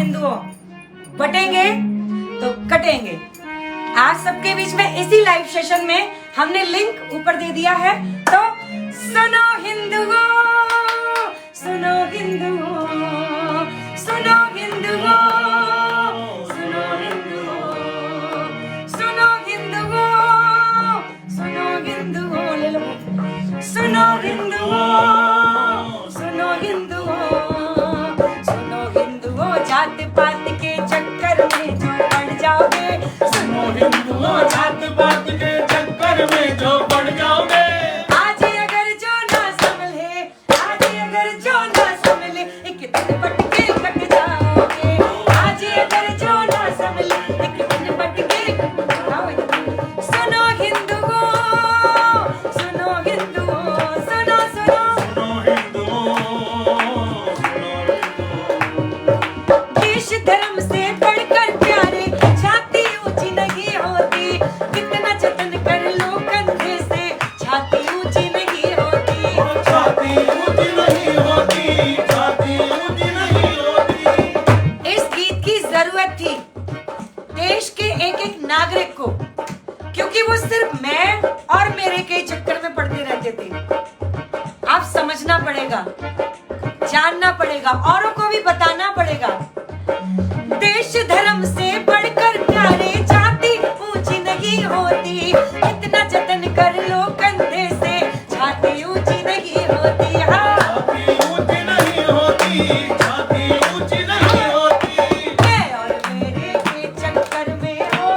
हिंदुओं, बटेंगे तो कटेंगे। आज सबके बीच में इसी लाइव सेशन में हमने लिंक ऊपर दे दिया है, तो सुनो हिंदुओं, सुनो हिंदुओं, सुनो हिंदुओं, सुनो हिंदुओं, सुनो हिंदुओं, सुनो हिंदुओं, ले लो, सुनो हिंदुओं, सुनो हिंदुओं, सुनो हिंदुओं, जात पात के चक्कर में जो पड़ जाओगे, सुनो हिंदुओं, जात पात के चक्कर में जो पड़ जाओगे, आज अगर जो ना संभले, आज अगर जो ना संभले, एक दिन बट के कट जाओगे, आज अगर जो ना संभले, एक दिन बट के कट जाओगे। सुनो हिंदुओं, सुनो हिंदुओं, सुनो सुनो, सुनो हिंदुओं, देश धर्म से बढ़कर प्यारे, छाती ऊंची नहीं होती, कितना जतन कर लो कंधे से, छाती ऊंची नहीं होती, छाती ऊंची नहीं होती, छाती ऊंची नहीं होती। इस गीत की जरूरत थी देश के एक एक नागरिक को, क्योंकि वो सिर्फ मैं और मेरे के चक्कर में पड़ते रहते थे। आप समझना पड़ेगा, जानना पड़ेगा, औरों को भी बताना पड़ेगा। देश धर्म से बढ़कर प्यारे, छाती ऊंची नहीं होती, इतना जतन कर लो कंधे से, छाती ऊंची नहीं होती, हाँ छाती ऊंची नहीं होती, छाती ऊंची नहीं होती। मैं और मेरे के चक्कर में हो,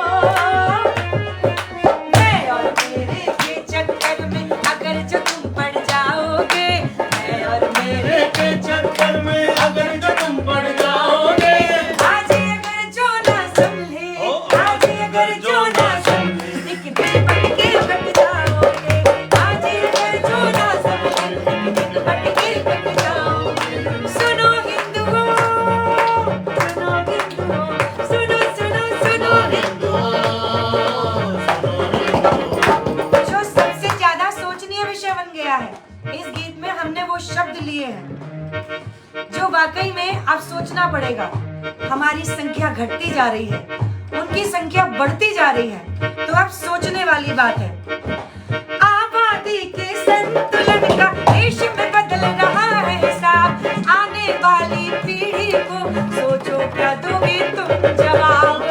मैं और मेरे के चक्कर में अगर जो तुम पड़ जाओगे, मैं और मेरे के चक्कर में अगर जो तुम पड़ जाओगे, आज अगर जो ना संभले, आज अगर जो ना संभले, एक दिन बट के कट जाओगे, आज अगर जो ना संभले, एक दिन बट के कट जाओगे। सुनो हिंदुओं, सुनो हिंदुओं, सुनो सुनो सुनो हिंदुओं, जो सबसे ज्यादा सोचनीय विषय बन गया है, इस गीत में हमने वो शब्द लिए हैं जो वाकई में अब सोचना पड़ेगा। हमारी संख्या घटती जा रही है, उनकी संख्या बढ़ती जा रही है, तो अब सोचने वाली बात है। आबादी के संतुलन का देश में बदल रहा है हिसाब, आने वाली पीढ़ी को सोचो क्या दोगे तुम जवाब,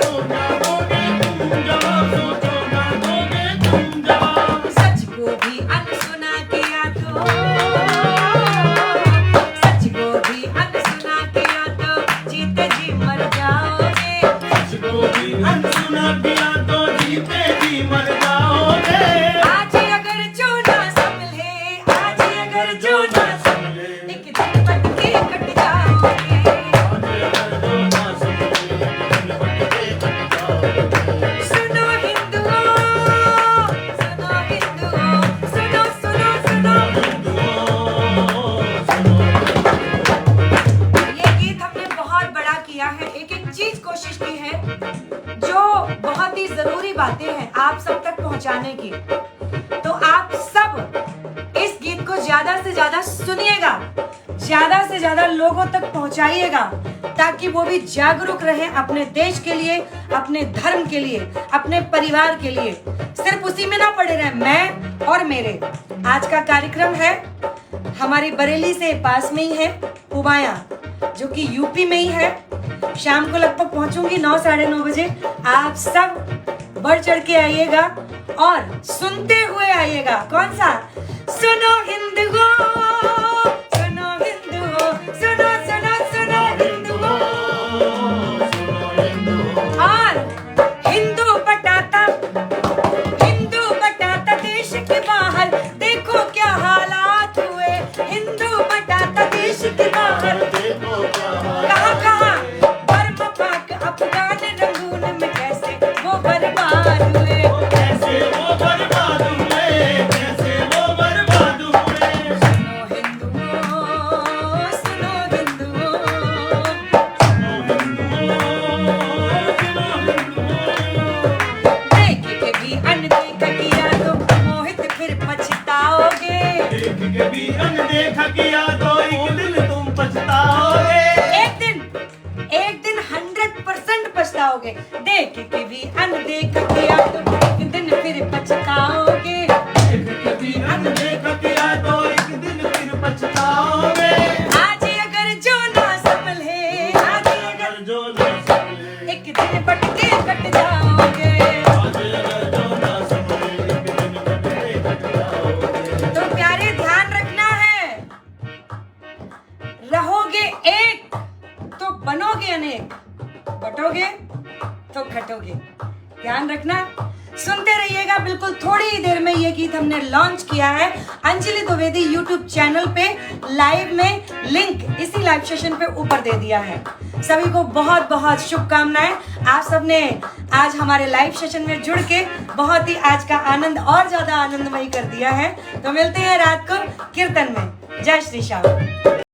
सच को भी अनसुना किया तो, सच को भी अनसुना किया तो जीते जी मर जाओगे, सच को भी अनसुना किया तो जीते जी मर जाओगे। आज अगर जो ना संभले, आज अगर जो ना संभले, एक दिन बट के कट जाओगे, आज अगर जो ना संभले, एक दिन बट के कट जाओगे। सुनो हिंदुओं, सुनो हिंदुओं, सुनो सुनो सुनो हिंदुओं, सुनो। ये गीत हमने बहुत बड़ा किया है, एक एक चीज कोशिश की है जो बहुत ही जरूरी बातें हैं आप सब तक पहुंचाने की। तो आप सब इस गीत को ज्यादा से ज्यादा सुनिएगा, ज्यादा से ज्यादा लोगों तक पहुंचाइएगा, ताकि वो भी जागरूक रहें अपने देश के लिए, अपने धर्म के लिए, अपने परिवार के लिए। सिर्फ उसी में ना पड़े रहें मैं और मेरे। आज का कार्यक्रम है हमारी बरेली से पास में ही है पुबाया, जो कि यूपी में ही है। शाम को लगभग पहुंचूंगी 9 साढ़े 9 बजे। आप सब बढ़ चढ़ के आइएगा और सुनते हुए आइएगा। कौन सा? सुनो हिंदुओं, सुनो हिंदुओं, सुनो सुनो सुनो हिंदुओं, और हिंदू बटाता, हिंदू बटाता देश के बाहर देखो क्या हालात हुए, हिंदू बटाता देश के बाहर कहाँ कहाँ, बर्मा पाक अफगान रंगून में कैसे वो बर्बाद हुए, कैसे वो बर्बाद हुए, कैसे वो बर्बाद हुए। सुनो हिंदुओं, सुनो हिंदुओं, जाओगे। देख के भी अनदेख किया तो एक दिन फिर पछताओगे। देख के भी अनदेख किया तो एक दिन फिर पछताओगे। आज अगर जो ना संभले, आज अगर जो ना संभले, एक दिन बट के कट जाओगे। आज अगर जो ना संभले, एक दिन कट के कट जाओगे। तो प्यारे ध्यान रखना है, रहोगे एक तो बनोगे अनेक, बटोगे तो घटोगे। ध्यान रखना, सुनते रहिएगा। बिल्कुल थोड़ी ही देर में ये गीत हमने लॉन्च किया है अंजलि द्विवेदी यूट्यूब चैनल पे लाइव में, लिंक इसी लाइव सेशन पे ऊपर दे दिया है। सभी को बहुत बहुत शुभकामनाएं। आप सबने आज हमारे लाइव सेशन में जुड़ के बहुत ही आज का आनंद और ज्यादा आनंदमयी कर दिया है। तो मिलते हैं रात को कीर्तन में। जय श्री श्याम।